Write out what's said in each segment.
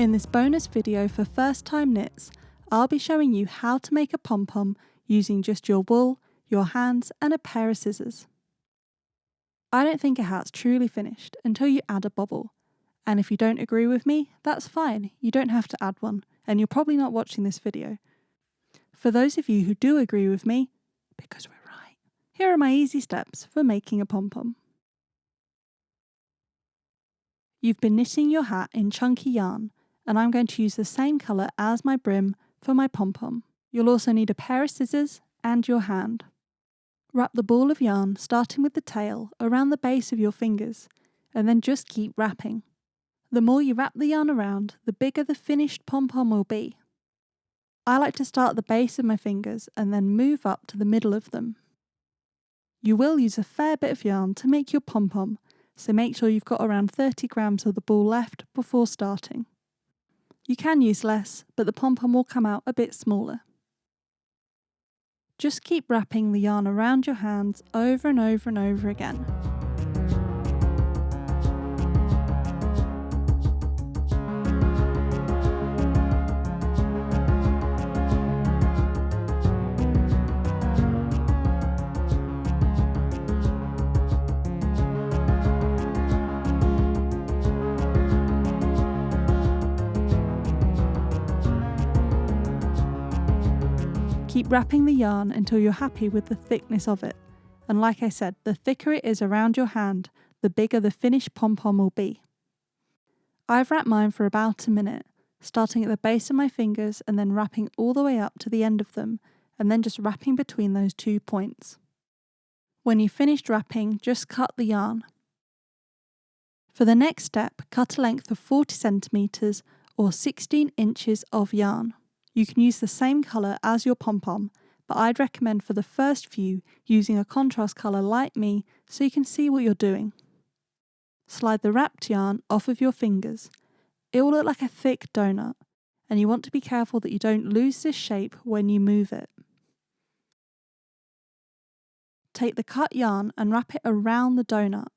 In this bonus video for first time knits, I'll be showing you how to make a pom-pom using just your wool, your hands and a pair of scissors. I don't think a hat's truly finished until you add a bobble, and if you don't agree with me, that's fine, you don't have to add one, and you're probably not watching this video. For those of you who do agree with me, because we're right, here are my easy steps for making a pom-pom. You've been knitting your hat in chunky yarn, and I'm going to use the same colour as my brim for my pom-pom. You'll also need a pair of scissors and your hand. Wrap the ball of yarn, starting with the tail, around the base of your fingers, and then just keep wrapping. The more you wrap the yarn around, the bigger the finished pom-pom will be. I like to start at the base of my fingers and then move up to the middle of them. You will use a fair bit of yarn to make your pom-pom, so make sure you've got around 30 grams of the ball left before starting. You can use less, but the pom-pom will come out a bit smaller. Just keep wrapping the yarn around your hands over and over and over again. Keep wrapping the yarn until you're happy with the thickness of it, and like I said, the thicker it is around your hand, the bigger the finished pom-pom will be. I've wrapped mine for about a minute, starting at the base of my fingers and then wrapping all the way up to the end of them, and then just wrapping between those 2 points. When you've finished wrapping, just cut the yarn. For the next step, cut a length of 40 centimeters or 16 inches of yarn. You can use the same colour as your pom-pom, but I'd recommend for the first few using a contrast colour like me so you can see what you're doing. Slide the wrapped yarn off of your fingers. It will look like a thick donut, and you want to be careful that you don't lose this shape when you move it. Take the cut yarn and wrap it around the donut,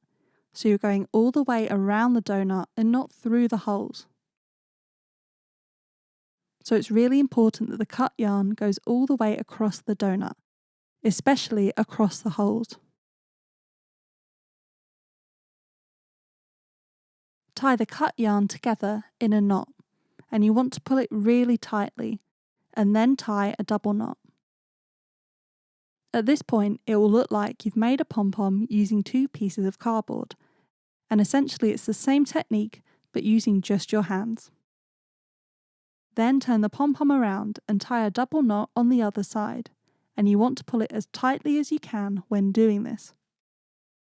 so you're going all the way around the donut and not through the holes. So it's really important that the cut yarn goes all the way across the donut, especially across the holes. Tie the cut yarn together in a knot, and you want to pull it really tightly, and then tie a double knot. At this point, it will look like you've made a pom-pom using 2 pieces of cardboard, and essentially it's the same technique but using just your hands. Then turn the pom-pom around and tie a double knot on the other side, and you want to pull it as tightly as you can when doing this.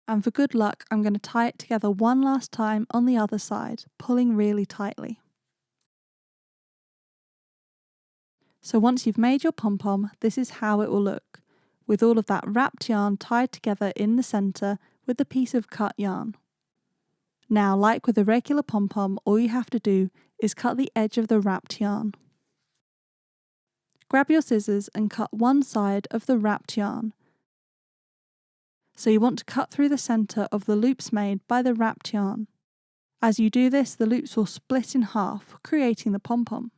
And for good luck, I'm going to tie it together one last time on the other side, pulling really tightly. So once you've made your pom-pom, this is how it will look, with all of that wrapped yarn tied together in the centre with a piece of cut yarn. Now, like with a regular pom-pom, all you have to do is cut the edge of the wrapped yarn. Grab your scissors and cut one side of the wrapped yarn. So you want to cut through the centre of the loops made by the wrapped yarn. As you do this, the loops will split in half, creating the pom-pom.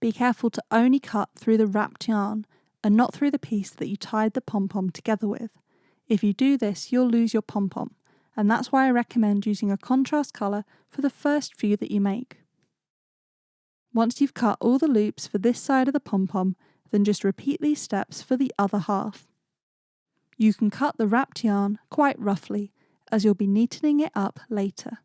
Be careful to only cut through the wrapped yarn and not through the piece that you tied the pom-pom together with. If you do this, you'll lose your pom-pom, and that's why I recommend using a contrast colour for the first few that you make. Once you've cut all the loops for this side of the pom-pom, then just repeat these steps for the other half. You can cut the wrapped yarn quite roughly, as you'll be neatening it up later.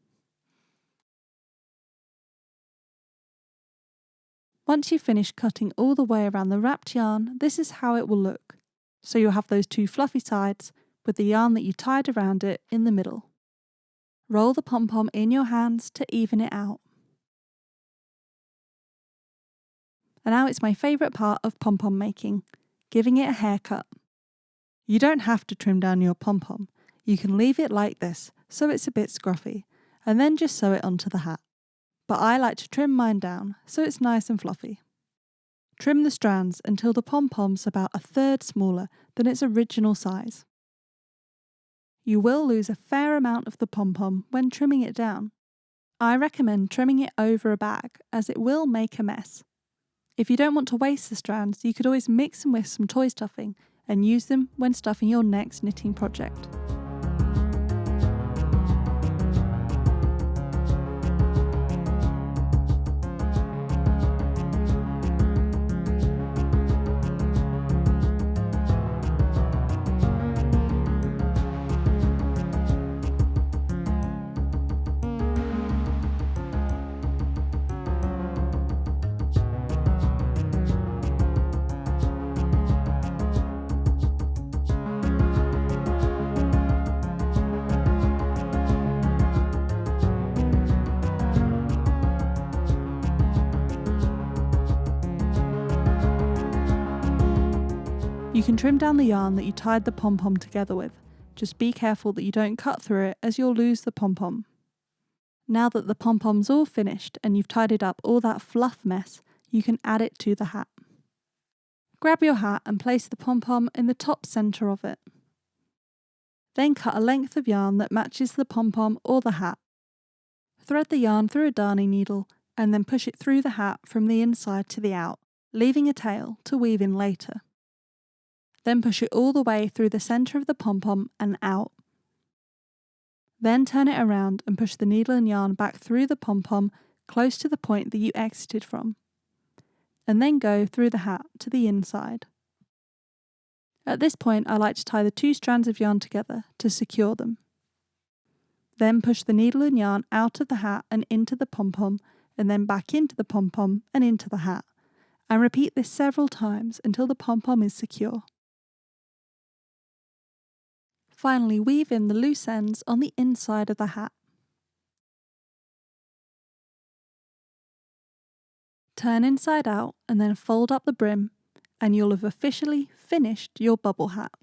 Once you've finished cutting all the way around the wrapped yarn, this is how it will look. So you'll have those 2 fluffy sides, with the yarn that you tied around it in the middle. Roll the pom-pom in your hands to even it out. And now it's my favourite part of pom-pom making, giving it a haircut. You don't have to trim down your pom-pom, you can leave it like this so it's a bit scruffy, and then just sew it onto the hat. But I like to trim mine down so it's nice and fluffy. Trim the strands until the pom-pom's about a third smaller than its original size. You will lose a fair amount of the pom-pom when trimming it down, I recommend trimming it over a bag as it will make a mess. If you don't want to waste the strands, you could always mix them with some toy stuffing and use them when stuffing your next knitting project. You can trim down the yarn that you tied the pom-pom together with. Just be careful that you don't cut through it as you'll lose the pom-pom. Now that the pom-pom's all finished and you've tidied up all that fluff mess, you can add it to the hat. Grab your hat and place the pom-pom in the top centre of it. Then cut a length of yarn that matches the pom-pom or the hat. Thread the yarn through a darning needle and then push it through the hat from the inside to the out, leaving a tail to weave in later. Then push it all the way through the centre of the pom-pom and out. Then turn it around and push the needle and yarn back through the pom-pom close to the point that you exited from, and then go through the hat to the inside. At this point, I like to tie the two strands of yarn together to secure them. Then push the needle and yarn out of the hat and into the pom-pom, and then back into the pom-pom and into the hat, and repeat this several times until the pom-pom is secure. Finally, weave in the loose ends on the inside of the hat. Turn inside out and then fold up the brim, and you'll have officially finished your bubble hat.